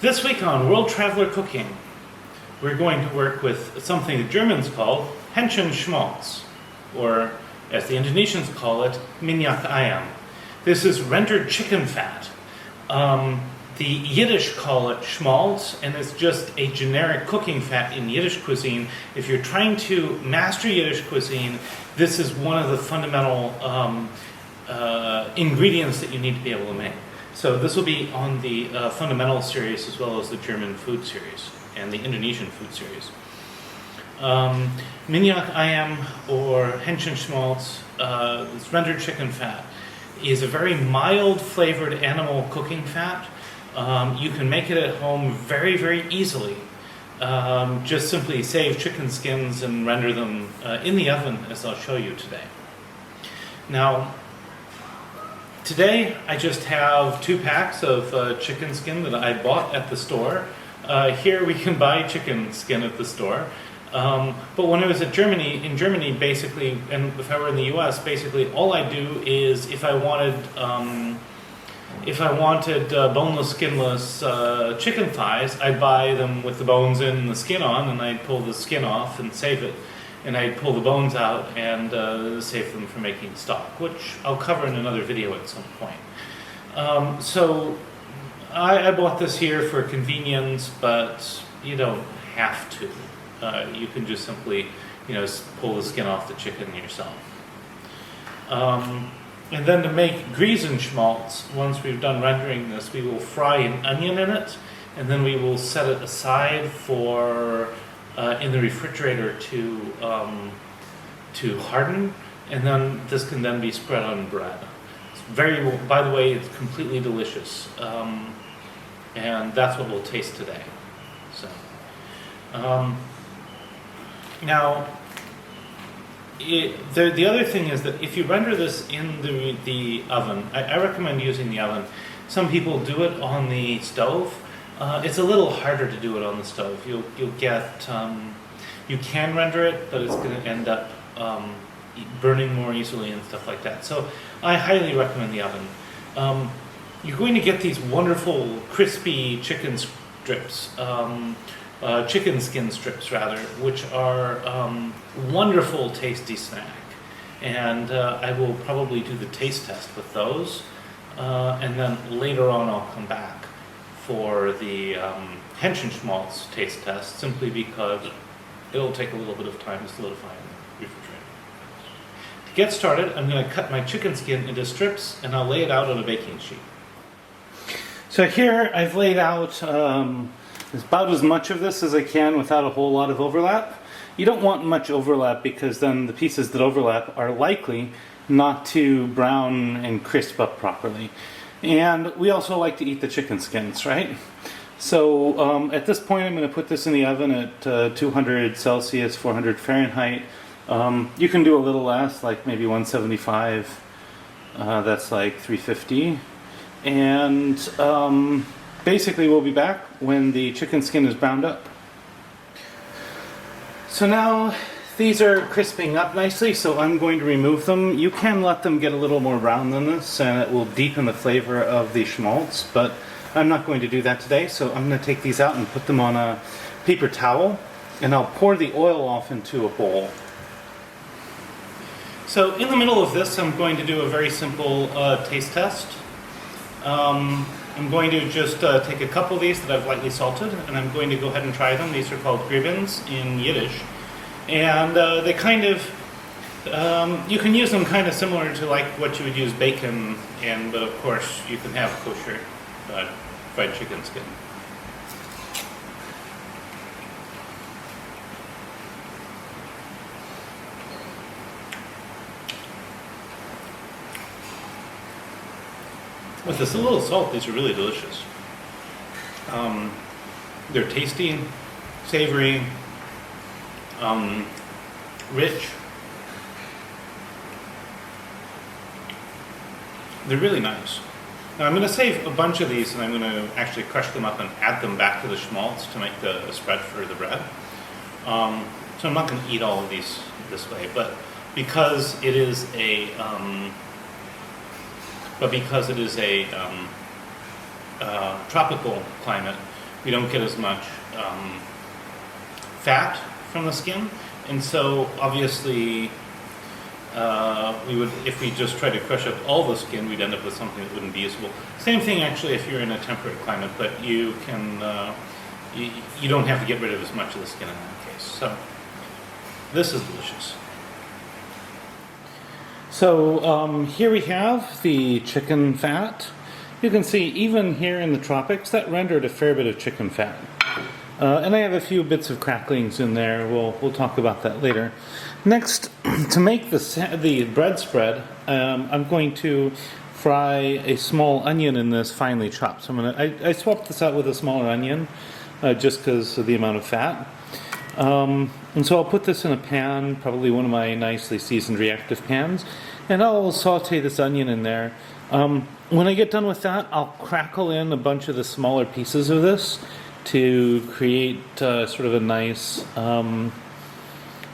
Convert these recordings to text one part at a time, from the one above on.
This week on World Traveler Cooking, we're going to work with something the Germans call Henschenschmaltz, or as the Indonesians call it, minyak ayam. This is rendered chicken fat. The Yiddish call it schmaltz, and it's just a generic cooking fat in Yiddish cuisine. If you're trying to master Yiddish cuisine, this is one of the fundamental ingredients that you need to be able to make. So this will be on the fundamental series as well as the German food series and the Indonesian food series. Minyak ayam or Henschenschmalz, this rendered chicken fat, is a very mild flavored animal cooking fat. You can make it at home very, very easily. Just simply save chicken skins and render them in the oven, as I'll show you today. Now, today I just have 2 packs of chicken skin that I bought at the store. Here we can buy chicken skin at the store. But when I was in Germany basically, and if I were in the US, basically all I do is if I wanted boneless, skinless chicken thighs, I'd buy them with the bones in and the skin on, and I'd pull the skin off and save it. And I'd pull the bones out and save them for making stock, which I'll cover in another video at some point. So I bought this here for convenience, but you don't have to. You can just simply, pull the skin off the chicken yourself. And then to make Griebenschmalz, once we've done rendering this, we will fry an onion in it, and then we will set it aside for in the refrigerator to harden, and then this can then be spread on bread. It's by the way, it's completely delicious, and that's what we'll taste today. So, now. The other thing is that if you render this in the oven, I recommend using the oven. Some people do it on the stove. It's a little harder to do it on the stove. You'll get you can render it, but it's going to end up burning more easily and stuff like that. So I highly recommend the oven. You're going to get these wonderful crispy chicken strips. Chicken skin strips, rather, which are wonderful, tasty snack. And I will probably do the taste test with those. And then later on I'll come back for the Henchenschmalz taste test, simply because it'll take a little bit of time to solidify in the refrigerator. To get started, I'm going to cut my chicken skin into strips, and I'll lay it out on a baking sheet. So here I've laid out about as much of this as I can without a whole lot of overlap. You don't want much overlap because then the pieces that overlap are likely not to brown and crisp up properly. And we also like to eat the chicken skins, right? So at this point I'm going to put this in the oven at 200 Celsius, 400 Fahrenheit. You can do a little less, like maybe 175. That's like 350. And basically, we'll be back when the chicken skin is browned up. So now these are crisping up nicely, so I'm going to remove them. You can let them get a little more brown than this, and it will deepen the flavor of the schmaltz, but I'm not going to do that today, so I'm going to take these out and put them on a paper towel, and I'll pour the oil off into a bowl. So in the middle of this, I'm going to do a very simple taste test. I'm going to just take a couple of these that I've lightly salted, and I'm going to go ahead and try them. These are called Griebenes in Yiddish. And they kind of, you can use them kind of similar to like what you would use bacon, but of course you can have kosher fried chicken skin. With this little salt, these are really delicious. They're tasty, savory, rich. They're really nice. Now I'm going to save a bunch of these, and I'm going to actually crush them up and add them back to the schmaltz to make the spread for the bread. So I'm not going to eat all of these this way, but because it is a tropical climate, we don't get as much fat from the skin, and so obviously we would, if we just try to crush up all the skin, we'd end up with something that wouldn't be usable. Same thing actually if you're in a temperate climate, but you can you don't have to get rid of as much of the skin in that case. So this is delicious. So here we have the chicken fat. You can see even here in the tropics that rendered a fair bit of chicken fat. And I have a few bits of cracklings in there. We'll talk about that later. Next, to make the bread spread, I'm going to fry a small onion in this finely chopped. So I swapped this out with a smaller onion just because of the amount of fat. And so I'll put this in a pan, probably one of my nicely seasoned reactive pans, and I'll saute this onion in there. When I get done with that, I'll crackle in a bunch of the smaller pieces of this to create sort of a nice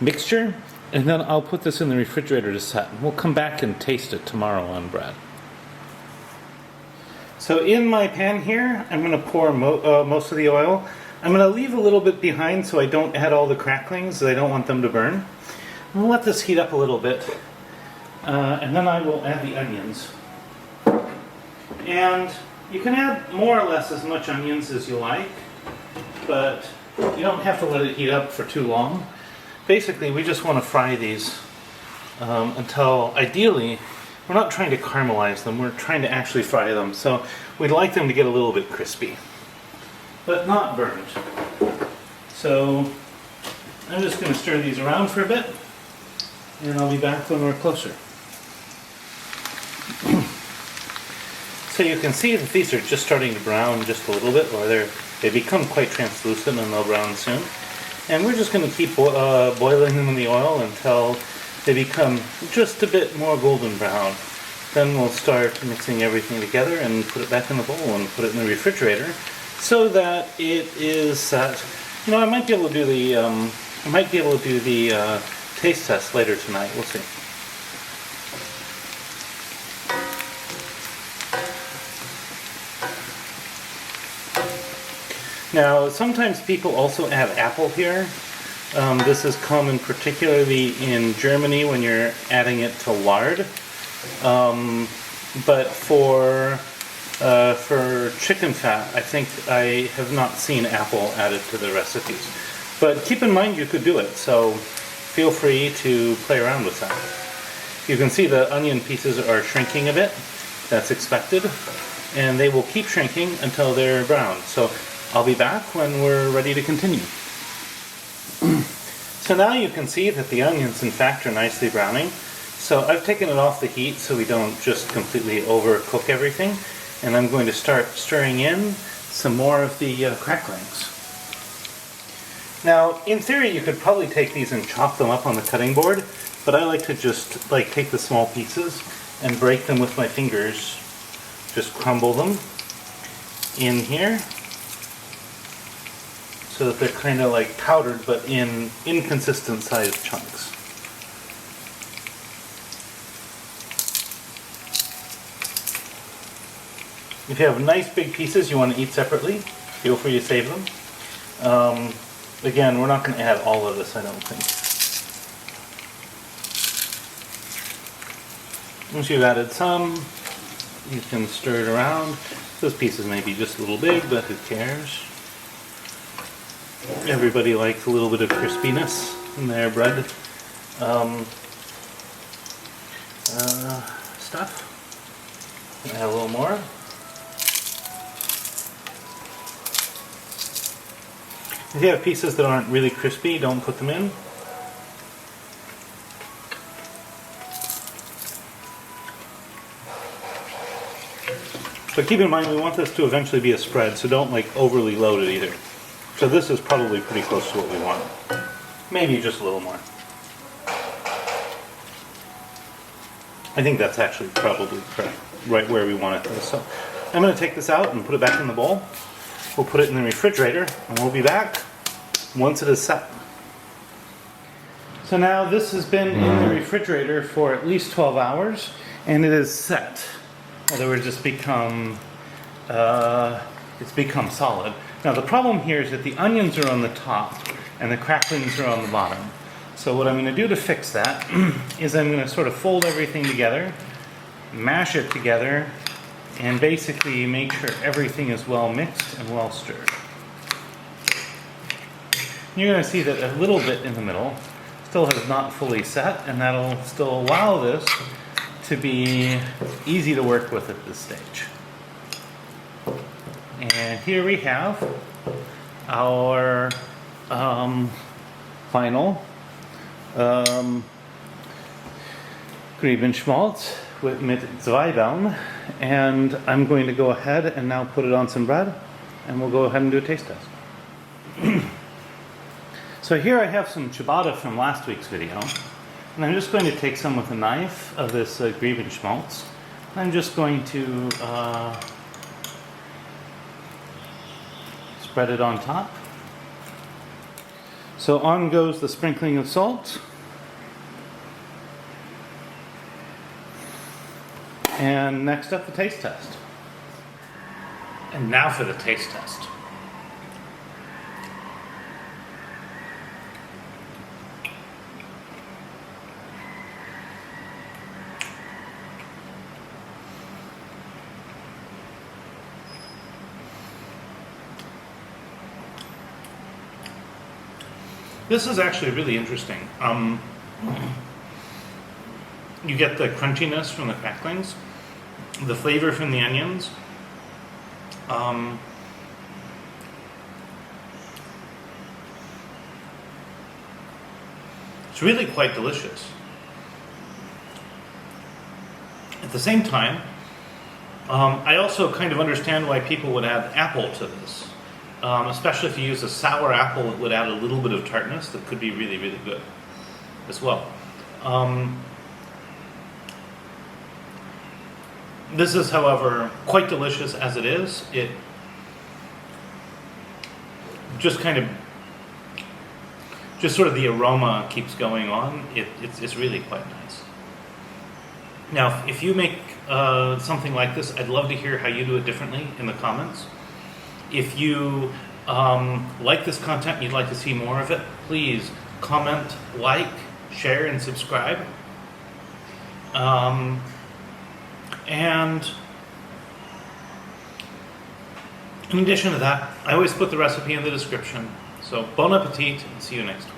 mixture, and then I'll put this in the refrigerator to set. We'll come back and taste it tomorrow on bread. So in my pan here, I'm going to pour most of the oil. I'm going to leave a little bit behind so I don't add all the cracklings. I don't want them to burn. I'll let this heat up a little bit, and then I will add the onions. And you can add more or less as much onions as you like, but you don't have to let it heat up for too long. Basically, we just want to fry these until, ideally, we're not trying to caramelize them, we're trying to actually fry them. So we'd like them to get a little bit crispy, but not burned. So I'm just going to stir these around for a bit, and I'll be back when we're closer. So you can see that these are just starting to brown just a little bit, or they become quite translucent and they'll brown soon. And we're just going to keep boiling them in the oil until they become just a bit more golden brown. Then we'll start mixing everything together and put it back in the bowl and put it in the refrigerator so that it is set. You know, I might be able to do the taste test later tonight. We'll see. Now, sometimes people also add apple here. This is common particularly in Germany when you're adding it to lard. But for chicken fat, I think I have not seen apple added to the recipes. But keep in mind you could do it, so feel free to play around with that. You can see the onion pieces are shrinking a bit. That's expected. And they will keep shrinking until they're brown. So I'll be back when we're ready to continue. So now you can see that the onions in fact are nicely browning. So I've taken it off the heat so we don't just completely overcook everything. And I'm going to start stirring in some more of the cracklings. Now, in theory you could probably take these and chop them up on the cutting board, but I like to just take the small pieces and break them with my fingers. Just crumble them in here, so that they're kind of like powdered but in inconsistent sized chunks. If you have nice big pieces you want to eat separately, feel free to save them. Again, we're not going to add all of this, I don't think. Once you've added some, you can stir it around. Those pieces may be just a little big, but who cares? Everybody likes a little bit of crispiness in their bread stuff. Add a little more. If you have pieces that aren't really crispy, don't put them in. But keep in mind we want this to eventually be a spread, so don't overly load it either. So this is probably pretty close to what we want. Maybe just a little more. I think that's actually probably correct, right where we want it though. So I'm going to take this out and put it back in the bowl. We'll put it in the refrigerator and we'll be back once it is set. So now this has been in the refrigerator for at least 12 hours and it is set. In other words, it's it's become solid. Now the problem here is that the onions are on the top and the cracklings are on the bottom. So what I'm going to do to fix that is I'm going to sort of fold everything together, mash it together, and basically make sure everything is well mixed and well stirred. You're going to see that a little bit in the middle still has not fully set, and that'll still allow this to be easy to work with at this stage. And here we have our final Griebenschmalz mit Zwiebeln, and I'm going to go ahead and now put it on some bread, and we'll go ahead and do a taste test. So here I have some ciabatta from last week's video, and I'm just going to take some with a knife of this Griebenschmalz. I'm just going to spread it on top. So on goes the sprinkling of salt. And next up, the taste test. And now for the taste test. This is actually really interesting. You get the crunchiness from the cracklings, the flavor from the onions. It's really quite delicious. At the same time, I also kind of understand why people would add apple to this. Especially if you use a sour apple, it would add a little bit of tartness that could be really, really good as well. This is, however, quite delicious as it is. It just kind of, just sort of the aroma keeps going on. It's really quite nice. Now, if you make something like this, I'd love to hear how you do it differently in the comments. If you like this content and you'd like to see more of it, please comment, like, share, and subscribe. And in addition to that, I always put the recipe in the description. So bon appetit, and see you next time.